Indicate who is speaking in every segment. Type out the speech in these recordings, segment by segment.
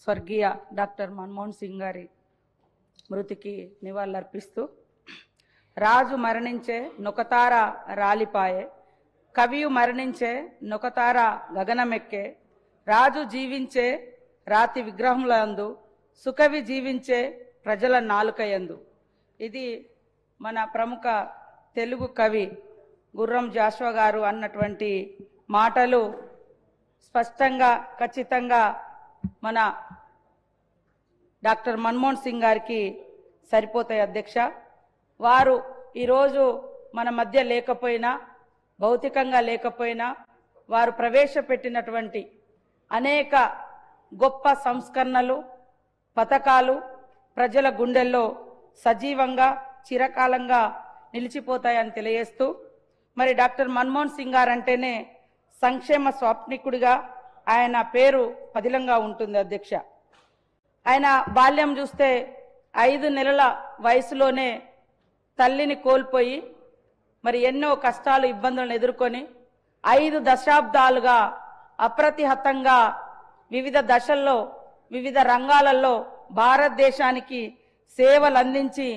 Speaker 1: స్వర్గీయ డాక్టర్ మన్మోహన్ సింగ్ గారి మృతికి నివాళులర్పిస్తూ, రాజు మరణించే నొకతార రాలిపాయే, కవియు మరణించే నొకతార గగనమెక్కే, రాజు జీవించే రాతి విగ్రహములందు, సుకవి జీవించే ప్రజల నాలుకయందు. ఇది మన ప్రముఖ తెలుగు కవి గుర్రం జాషువా గారు అన్నటువంటి మాటలు స్పష్టంగా ఖచ్చితంగా మన డాక్టర్ మన్మోహన్ సింగ్ గారికి సరిపోతాయి అధ్యక్ష. వారు ఈరోజు మన మధ్య లేకపోయినా, భౌతికంగా లేకపోయినా, వారు ప్రవేశపెట్టినటువంటి అనేక గొప్ప సంస్కరణలు, పథకాలు ప్రజల గుండెల్లో సజీవంగా చిరకాలంగా నిలిచిపోతాయని తెలియజేస్తూ, మరి డాక్టర్ మన్మోహన్ సింగ్ గారు అంటేనే సంక్షేమ స్వాప్నికుడిగా ఆయన పేరు పదిలంగా ఉంటుంది అధ్యక్ష. ఆయన బాల్యం చూస్తే 5 నెలల వయసులోనే తల్లిని కోల్పోయి మరి ఎన్నో కష్టాలు ఇబ్బందులను ఎదుర్కొని 5 దశాబ్దాలుగా అప్రతిహతంగా వివిధ దశల్లో వివిధ రంగాలలో భారతదేశానికి సేవలు అందించి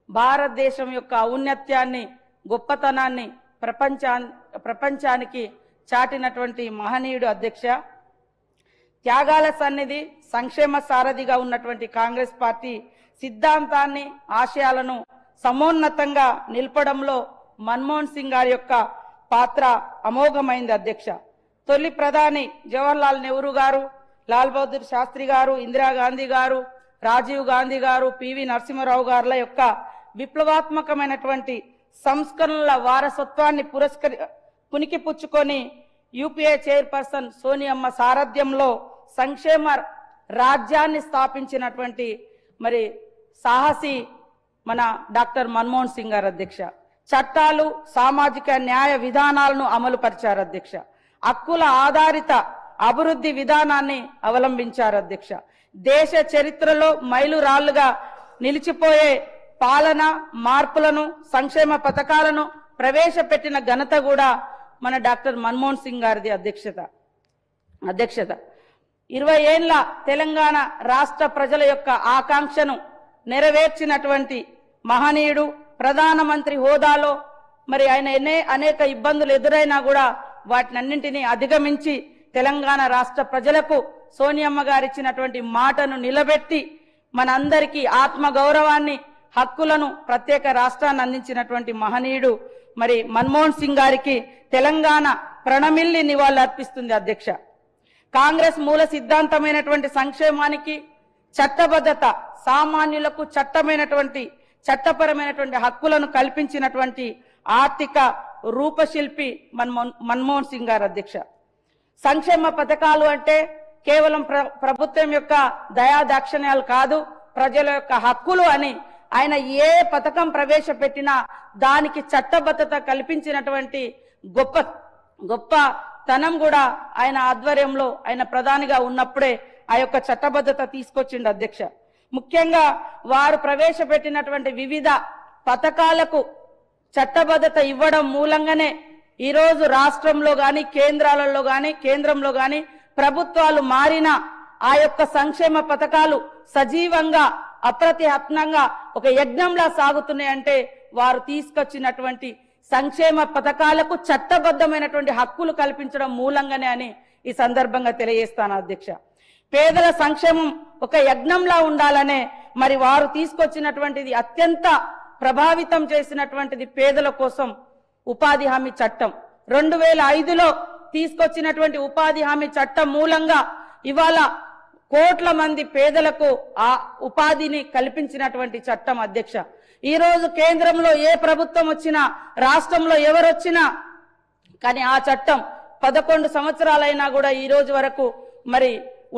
Speaker 1: భారతదేశం యొక్క ఔన్నత్యాన్ని, గొప్పతనాన్ని ప్రపంచానికి చాటినటువంటి మహనీయుడు అధ్యక్ష. త్యాగాల సన్నిధి, సంక్షేమ సారథిగా ఉన్నటువంటి కాంగ్రెస్ పార్టీ సిద్ధాంతాన్ని, ఆశయాలను సమోన్నతంగా నిలపడంలో మన్మోహన్ సింగ్ గారి యొక్క పాత్ర అమోఘమైంది అధ్యక్ష. తొలి ప్రధాని జవహర్లాల్ నెహ్రూ గారు, లాల్ బహదూర్ శాస్త్రి గారు, ఇందిరాగాంధీ గారు, రాజీవ్ గాంధీ గారు, పివి నరసింహారావు గారుల యొక్క విప్లవాత్మకమైనటువంటి సంస్కరణల వారసత్వాన్ని పుణికిపుచ్చుకొని యూపీఏ చైర్పర్సన్ సోనియమ్మ సారథ్యంలో సంక్షేమ రాజ్యాన్ని స్థాపించినటువంటి మరి సాహసి మన డాక్టర్ మన్మోహన్ సింగ్ గారు అధ్యక్ష. చట్టాలు, సామాజిక న్యాయ విధానాలను అమలు పరిచారు అధ్యక్ష. హక్కుల ఆధారిత అభివృద్ధి విధానాన్ని అవలంబించారు అధ్యక్ష. దేశ చరిత్రలో మైలురాళ్లుగా నిలిచిపోయే పాలన మార్పులను, సంక్షేమ పథకాలను ప్రవేశపెట్టిన ఘనత కూడా మన డాక్టర్ మన్మోహన్ సింగ్ గారిది అధ్యక్షత. 20 ఏళ్ల తెలంగాణ రాష్ట్ర ప్రజల యొక్క ఆకాంక్షను నెరవేర్చినటువంటి మహనీయుడు. ప్రధానమంత్రి హోదాలో మరి ఆయన అనేక ఇబ్బందులు ఎదురైనా కూడా వాటినన్నింటినీ అధిగమించి తెలంగాణ రాష్ట్ర ప్రజలకు సోనియమ్మ గారు ఇచ్చినటువంటి మాటను నిలబెట్టి మనందరికీ ఆత్మ గౌరవాన్ని, హక్కులను, ప్రత్యేక రాష్ట్రాన్ని అందించినటువంటి మహనీయుడు మరి మన్మోహన్ సింగ్ గారికి తెలంగాణ ప్రణమిల్లి నివాళులు అర్పిస్తుంది అధ్యక్ష. కాంగ్రెస్ మూల సిద్ధాంతమైనటువంటి సంక్షేమానికి, చట్టబద్ధత, సామాన్యులకు చట్టపరమైనటువంటి హక్కులను కల్పించినటువంటి ఆర్థిక రూపశిల్పి మన్మోహన్ సింగ్ గారు అధ్యక్ష. సంక్షేమ పథకాలు అంటే కేవలం ప్రభుత్వం యొక్క దయాదాక్షిణ్యాలు కాదు, ప్రజల యొక్క హక్కులు అని ఆయన ఏ పథకం ప్రవేశపెట్టినా దానికి చట్టబద్ధత కల్పించినటువంటి గొప్పతనం కూడా ఆయన ఆధ్వర్యంలో, ఆయన ప్రధానిగా ఉన్నప్పుడే ఆ యొక్క చట్టబద్ధత తీసుకొచ్చిండు అధ్యక్ష. ముఖ్యంగా వారు ప్రవేశపెట్టినటువంటి వివిధ పథకాలకు చట్టబద్ధత ఇవ్వడం మూలంగానే ఈరోజు రాష్ట్రంలో గాని, కేంద్రంలో గాని ప్రభుత్వాలు మారినా ఆ యొక్క సంక్షేమ పథకాలు సజీవంగా, అప్రతిహతంగా ఒక యజ్ఞంలా సాగుతున్నాయంటే వారు తీసుకొచ్చినటువంటి సంక్షేమ పథకాలకు చట్టబద్ధమైనటువంటి హక్కులు కల్పించడం మూలంగానే అని ఈ సందర్భంగా తెలియజేస్తాను అధ్యక్ష. పేదల సంక్షేమం ఒక యజ్ఞంలా ఉండాలనే మరి వారు తీసుకొచ్చినటువంటిది, అత్యంత ప్రభావితం చేసినటువంటిది పేదల కోసం ఉపాధి హామీ చట్టం. 2005లో తీసుకొచ్చినటువంటి ఉపాధి హామీ చట్టం మూలంగా ఇవాళ కోట్ల మంది పేదలకు ఆ ఉపాధిని కల్పించినటువంటి చట్టం అధ్యక్ష. ఈ రోజు కేంద్రంలో ఏ ప్రభుత్వం వచ్చినా, రాష్ట్రంలో ఎవరొచ్చినా కానీ ఆ చట్టం 11 సంవత్సరాలైనా కూడా ఈ రోజు వరకు మరి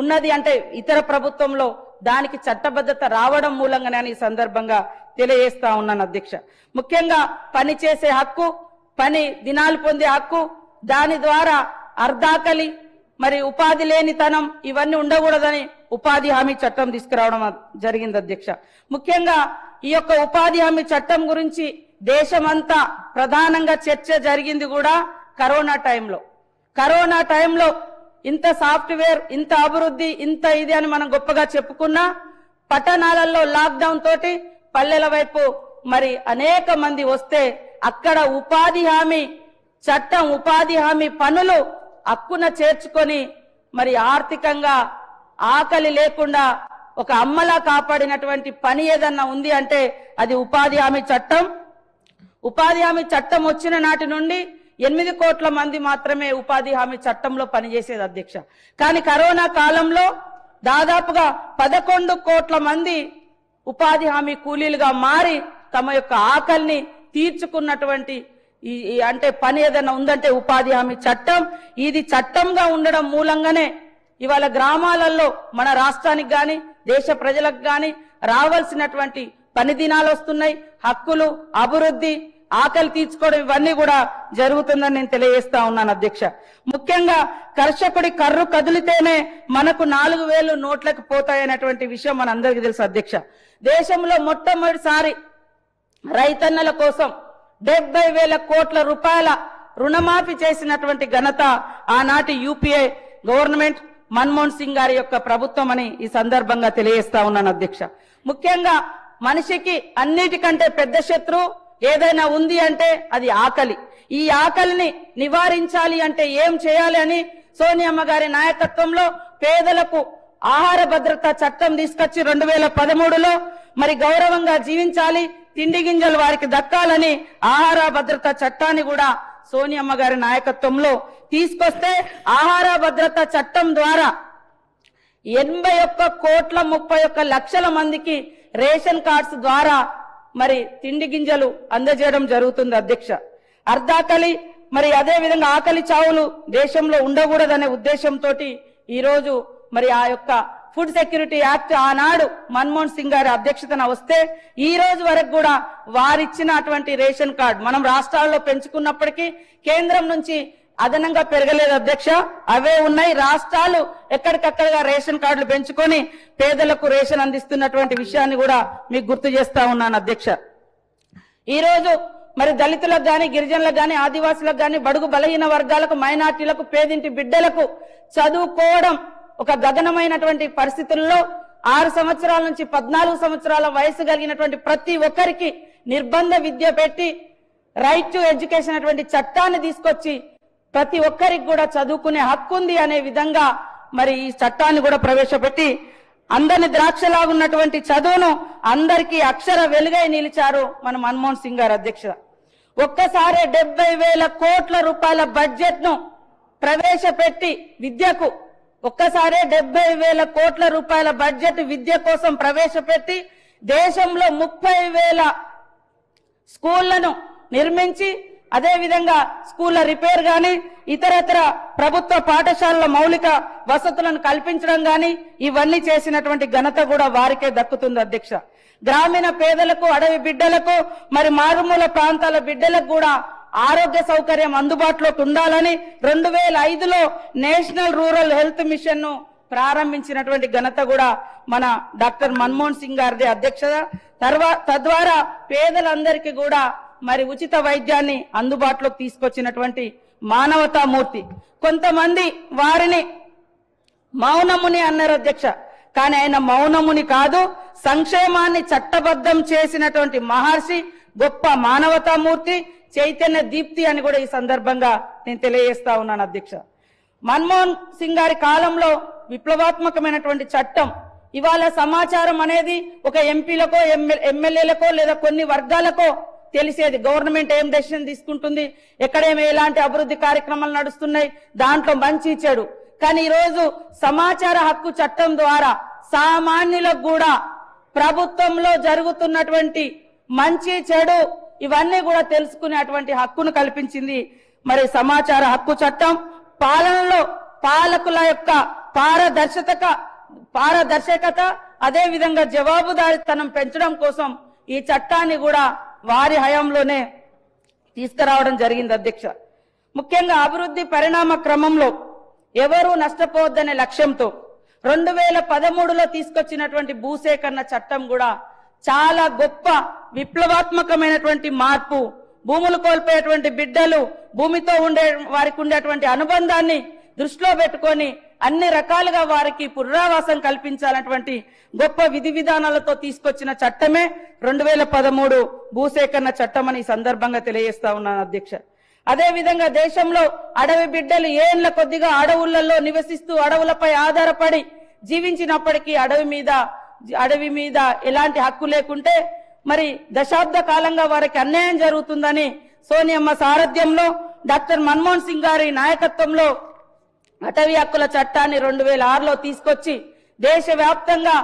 Speaker 1: ఉన్నది అంటే ఇతర ప్రభుత్వంలో దానికి చట్టబద్ధత రావడం మూలంగానే ఈ సందర్భంగా తెలియజేస్తా ఉన్నాను అధ్యక్ష. ముఖ్యంగా పని చేసే హక్కు, పని దినాలు పొందే హక్కు, దాని ద్వారా అర్ధాకలి మరి ఉపాధి లేనితనం ఇవన్నీ ఉండకూడదని ఉపాధి హామీ చట్టం తీసుకురావడం జరిగింది అధ్యక్ష. ముఖ్యంగా ఈ యొక్క ఉపాధి హామీ చట్టం గురించి దేశమంతా ప్రధానంగా చర్చ జరిగింది కూడా కరోనా టైంలో ఇంత సాఫ్ట్వేర్, ఇంత అభివృద్ధి, ఇంత ఇది అని మనం గొప్పగా చెప్పుకున్నా పట్టణాలలో లాక్డౌన్ తోటి పల్లెల వైపు మరి అనేక మంది వస్తే అక్కడ ఉపాధి హామీ చట్టం, ఉపాధి హామీ పనులు హక్కున చేర్చుకొని మరి ఆర్థికంగా ఆకలి లేకుండా ఒక అమ్మలా కాపాడినటువంటి పని ఏదన్నా ఉంది అంటే అది ఉపాధి హామీ చట్టం. ఉపాధి హామీ చట్టం వచ్చిన నాటి నుండి 8 కోట్ల మంది మాత్రమే ఉపాధి హామీ చట్టంలో పనిచేసేది అధ్యక్ష. కానీ కరోనా కాలంలో దాదాపుగా 11 కోట్ల మంది ఉపాధి హామీ కూలీలుగా మారి తమ యొక్క ఆకలిని తీర్చుకున్నటువంటి అంటే పని ఏదైనా ఉందంటే ఉపాధి హామీ చట్టం. ఇది చట్టంగా ఉండడం మూలంగానే ఇవాళ గ్రామాలలో మన రాష్ట్రానికి గాని దేశ ప్రజలకు గాని రావాల్సినటువంటి పని దినాలు వస్తున్నాయి, హక్కులు, అభివృద్ధి, ఆకలి తీర్చుకోవడం ఇవన్నీ కూడా జరుగుతుందని నేను తెలియజేస్తా ఉన్నాను అధ్యక్ష. ముఖ్యంగా కర్షకుడి కర్రు కదిలితేనే మనకు 4,000 నోట్లకు పోతాయనేటువంటి విషయం మనందరికీ తెలుసు అధ్యక్ష. దేశంలో మొట్టమొదటిసారి రైతన్నల కోసం 70,000 కోట్ల రూపాయల రుణమాఫీ చేసినటువంటి ఘనత ఆనాటి యూపీఏ గవర్నమెంట్ మన్మోహన్ సింగ్ గారి యొక్క ప్రభుత్వం అని ఈ సందర్భంగా తెలియజేస్తా ఉన్నాను అధ్యక్ష. ముఖ్యంగా మనిషికి అన్నిటికంటే పెద్ద శత్రువు ఏదైనా ఉంది అంటే అది ఆకలి. ఈ ఆకలిని నివారించాలి అంటే ఏం చేయాలి అని సోనియమ్మ గారి నాయకత్వంలో పేదలకు ఆహార భద్రత చట్టం తీసుకొచ్చి 2013లో మరి గౌరవంగా జీవించాలి, తిండి గింజలు వారికి దక్కాలని ఆహార భద్రత చట్టాన్ని కూడా సోనియమ్మ గారి నాయకత్వంలో తీసుకొస్తే ఆహార భద్రత చట్టం ద్వారా 81,31,00,000 మందికి రేషన్ కార్డ్స్ ద్వారా మరి తిండి గింజలు అందజేయడం జరుగుతుంది అధ్యక్ష. అర్ధాకలి మరి అదే విధంగా ఆకలి చావులు దేశంలో ఉండకూడదనే ఉద్దేశంతో ఈ రోజు మరి ఆ యొక్క ఫుడ్ సెక్యూరిటీ యాక్ట్ ఆనాడు మన్మోహన్ సింగ్ గారి అధ్యక్షతన వస్తే ఈ రోజు వరకు కూడా వారిచ్చినటువంటి రేషన్ కార్డు మనం రాష్ట్రాల్లో పెంచుకున్నప్పటికీ కేంద్రం నుంచి అదనంగా పెరగలేదు అధ్యక్ష. అవే ఉన్నాయి. రాష్ట్రాలు ఎక్కడికక్కడగా రేషన్ కార్డులు పెంచుకొని పేదలకు రేషన్ అందిస్తున్నటువంటి విషయాన్ని కూడా మీకు గుర్తు చేస్తా ఉన్నాను అధ్యక్ష. ఈ రోజు మరి దళితులకు గాని, గిరిజనులకు గాని, ఆదివాసులకు గాని, బడుగు బలహీన వర్గాలకు, మైనార్టీలకు, పేదింటి బిడ్డలకు చదువుకోవడం ఒక గగనమైనటువంటి పరిస్థితుల్లో 6 సంవత్సరాల నుంచి 14 సంవత్సరాల వయసు కలిగినటువంటి ప్రతి ఒక్కరికి నిర్బంధ విద్య పెట్టి రైట్ టు ఎడ్యుకేషన్ అటువంటి చట్టాన్ని తీసుకొచ్చి ప్రతి ఒక్కరికి కూడా చదువుకునే హక్కు ఉంది అనే విధంగా మరి ఈ చట్టాన్ని కూడా ప్రవేశపెట్టి అందరిని ద్రాక్షలాగున్నటువంటి చదువును అందరికీ అక్షర వెలుగై నిలిచారు మన మన్మోహన్ సింగ్ గారు అధ్యక్ష. ఒక్కసారి 70,000 కోట్ల రూపాయల బడ్జెట్ ను ప్రవేశపెట్టి విద్యకు ఒక్కసారి 70,000 కోట్ల రూపాయల బడ్జెట్ విద్య కోసం ప్రవేశపెట్టి దేశంలో 30,000 స్కూళ్లను నిర్మించి అదే విధంగా స్కూళ్ల రిపేర్ గాని ఇతరత్ర ప్రభుత్వ పాఠశాలల మౌలిక వసతులను కల్పించడం గాని ఇవన్నీ చేసినటువంటి ఘనత కూడా వారికే దక్కుతుంది అధ్యక్ష. గ్రామీణ పేదలకు, అడవి బిడ్డలకు, మరి మారుమూల ప్రాంతాల బిడ్డలకు కూడా ఆరోగ్య సౌకర్యం అందుబాటులోకి ఉండాలని 2005లో నేషనల్ రూరల్ హెల్త్ మిషన్ ను ప్రారంభించినటువంటి ఘనత కూడా మన డాక్టర్ మన్మోహన్ సింగ్ గారిదే అధ్యక్షత. తద్వారా పేదలందరికీ కూడా మరి ఉచిత వైద్యాన్ని అందుబాటులోకి తీసుకొచ్చినటువంటి మానవతామూర్తి. కొంతమంది వారిని మౌనముని అన్నారు అధ్యక్ష. కానీ ఆయన మౌనముని కాదు, సంక్షేమాన్ని చట్టబద్ధం చేసినటువంటి మహర్షి, గొప్ప మానవతామూర్తి, చైతన్య దీప్తి అని కూడా ఈ సందర్భంగా నేను తెలియజేస్తా ఉన్నాను అధ్యక్ష. మన్మోహన్ సింగ్ గారి కాలంలో విప్లవాత్మకమైనటువంటి చట్టం. ఇవాళ సమాచారం అనేది ఒక ఎంపీలకో ఎమ్మెల్యేలకో లేదా కొన్ని వర్గాలకో తెలిసేది. గవర్నమెంట్ ఏం డెసిషన్ తీసుకుంటుంది, ఎక్కడేమి ఎలాంటి అభివృద్ధి కార్యక్రమాలు నడుస్తున్నాయి, దాంట్లో మంచి చెడు. కానీ ఈరోజు సమాచార హక్కు చట్టం ద్వారా సామాన్యులకు కూడా ప్రభుత్వంలో జరుగుతున్నటువంటి మంచి చెడు ఇవన్నీ కూడా తెలుసుకునేటువంటి హక్కును కల్పించింది మరి సమాచార హక్కు చట్టం. పాలనలో పాలకుల యొక్క పారదర్శకత అదే విధంగా జవాబుదారీతనం పెంచడం కోసం ఈ చట్టాన్ని కూడా వారి హయాంలోనే తీసుకురావడం జరిగింది అధ్యక్ష. ముఖ్యంగా అభివృద్ధి పరిణామ క్రమంలో ఎవరూ నష్టపోవద్దనే లక్ష్యంతో 2013లో తీసుకొచ్చినటువంటి భూసేకరణ చట్టం కూడా చాలా గొప్ప విప్లవాత్మకమైనటువంటి మార్పు. భూములు కోల్పోయేటువంటి బిడ్డలు భూమితో వారికి ఉండేటువంటి అనుబంధాన్ని దృష్టిలో పెట్టుకొని అన్ని రకాలుగా వారికి పునరావాసం కల్పించాలన్నటువంటి గొప్ప విధి విధానాలతో తీసుకొచ్చిన చట్టమే 2013 భూసేకరణ చట్టం అని ఈ సందర్భంగా తెలియజేస్తా ఉన్నాను అధ్యక్ష. అదే విధంగా దేశంలో అడవి బిడ్డలు ఏళ్ల కొద్దిగా అడవులలో నివసిస్తూ అడవులపై ఆధారపడి జీవించినప్పటికీ అడవి మీద ఎలాంటి హక్కు లేకుంటే మరి దశాబ్ద కాలంగా వారికి అన్యాయం జరుగుతుందని సోనియమ్మ సారథ్యంలో డాక్టర్ మన్మోహన్ సింగ్ గారి నాయకత్వంలో అటవీ హక్కుల చట్టాన్ని 2006లో తీసుకొచ్చి దేశవ్యాప్తంగా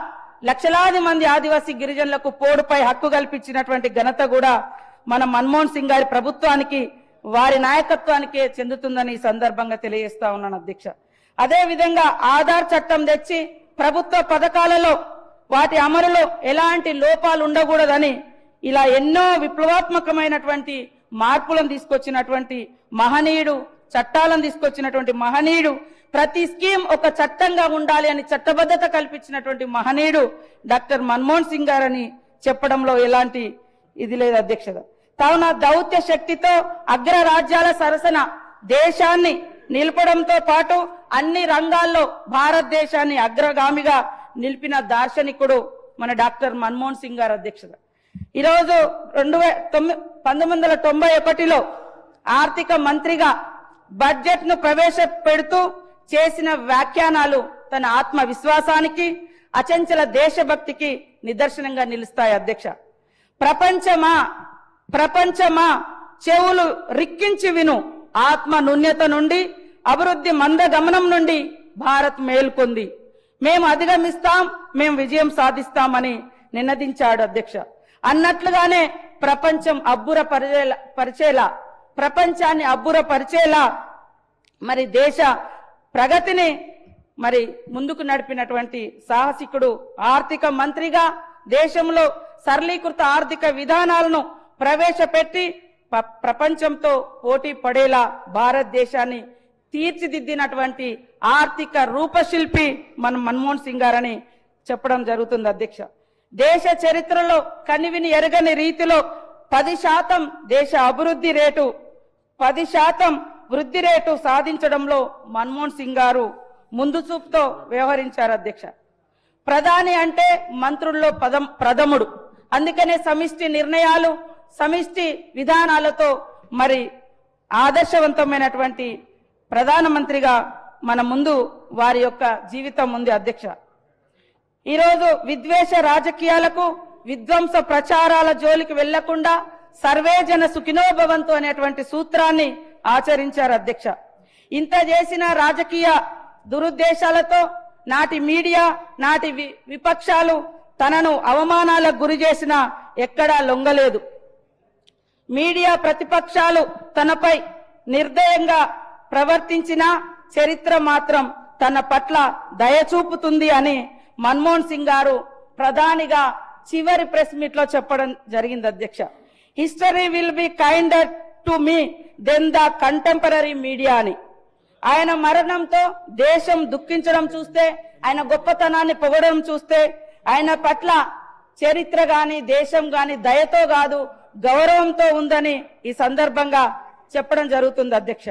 Speaker 1: లక్షలాది మంది ఆదివాసీ గిరిజనులకు పోడుపై హక్కు కల్పించినటువంటి ఘనత కూడా మన మన్మోహన్ సింగ్ గారి ప్రభుత్వానికి వారి నాయకత్వానికే చెందుతుందని ఈ సందర్భంగా తెలియజేస్తా ఉన్నాను అధ్యక్ష. అదే విధంగా ఆధార్ చట్టం తెచ్చి ప్రభుత్వ పథకాలలో వాటి అమలులో ఎలాంటి లోపాలు ఉండకూడదని ఇలా ఎన్నో విప్లవాత్మకమైనటువంటి మార్పులను తీసుకొచ్చినటువంటి మహనీయుడు, చట్టాలను తీసుకొచ్చినటువంటి మహనీయుడు, ప్రతి స్కీమ్ ఒక చట్టంగా ఉండాలి అని చట్టబద్ధత కల్పించినటువంటి మహనీయుడు డాక్టర్ మన్మోహన్ సింగ్ గారని చెప్పడంలో ఎలాంటి ఇది లేదు అధ్యక్ష. కావున దౌత్య శక్తితో అగ్ర రాజ్యాల సరసన దేశాన్ని నిలపడంతో పాటు అన్ని రంగాల్లో భారతదేశాన్ని అగ్రగామిగా నిలిపిన దార్శనికుడు మన డాక్టర్ మన్మోహన్ సింగ్ గారు అధ్యక్షత. ఈరోజు 1991లో ఆర్థిక మంత్రిగా బడ్జెట్ ను ప్రవేశపెడుతూ చేసిన వ్యాఖ్యానాలు తన ఆత్మవిశ్వాసానికి, అచంచల దేశభక్తికి నిదర్శనంగా నిలుస్తాయి అధ్యక్ష. ప్రపంచమా చెవులు రిక్కించి విను, ఆత్మ నున్యత నుండి అభివృద్ధి మందగమనం నుండి భారత్ మేల్కొంది, మేము అధిగమిస్తాం, మేము విజయం సాధిస్తామని నినదించాడు అధ్యక్ష. అన్నట్లుగానే ప్రపంచాన్ని అబ్బురపరిచేలా మరి దేశ ప్రగతిని మరి ముందుకు నడిపినటువంటి సాహసికుడు, ఆర్థిక మంత్రిగా దేశంలో సరళీకృత ఆర్థిక విధానాలను ప్రవేశపెట్టి ప్రపంచంతో పోటీ పడేలా భారతదేశాన్ని తీర్చిదిద్దినటువంటి ఆర్థిక రూపశిల్పి మన మన్మోహన్ సింగ్ గారని చెప్పడం జరుగుతుంది అధ్యక్ష. దేశ చరిత్రలో కనివిని ఎరగని రీతిలో 10% దేశ అభివృద్ధి రేటు 10% వృద్ధి రేటు సాధించడంలో మన్మోహన్ సింగ్ గారు ముందు చూపుతో వ్యవహరించారు అధ్యక్ష. ప్రధాని అంటే మంత్రుల్లో ప్రథముడు. అందుకనే సమిష్టి నిర్ణయాలు, సమిష్టి విధానాలతో మరి ఆదర్శవంతమైనటువంటి ప్రధానమంత్రిగా మన ముందు వారి యొక్క జీవితం ఉంది అధ్యక్ష. ఈరోజు విద్వేష రాజకీయాలకు, విధ్వంస ప్రచారాల జోలికి వెళ్లకుండా సర్వే జన సుఖినో భవంతు అనేటువంటి సూత్రాన్ని ఆచరించారు అధ్యక్ష. ఇంత చేసిన రాజకీయ దురుద్దేశాలతో నాటి మీడియా, నాటి విపక్షాలు తనను అవమానాలకు గురి చేసినా ఎక్కడా లొంగలేదు. మీడియా ప్రతిపక్షాలు తనపై నిర్దయంగా ప్రవర్తించిన చరిత్ర మాత్రం తన పట్ల దయచూపుతుంది అని మన్మోహన్ సింగ్ గారు ప్రధానిగా చివరి ప్రెస్ మీట్ లో చెప్పడం జరిగింది అధ్యక్ష. History will be kinder to me than the contemporary media అని. ఆయన మరణంతో దేశం దుఃఖించడం చూస్తే, ఆయన గొప్పతనాన్ని పొగడడం చూస్తే, ఆయన పట్ల చరిత్ర గాని దేశం గాని దయతో కాదు గౌరవంతో ఉందని ఈ సందర్భంగా చెప్పడం జరుగుతుంది అధ్యక్ష.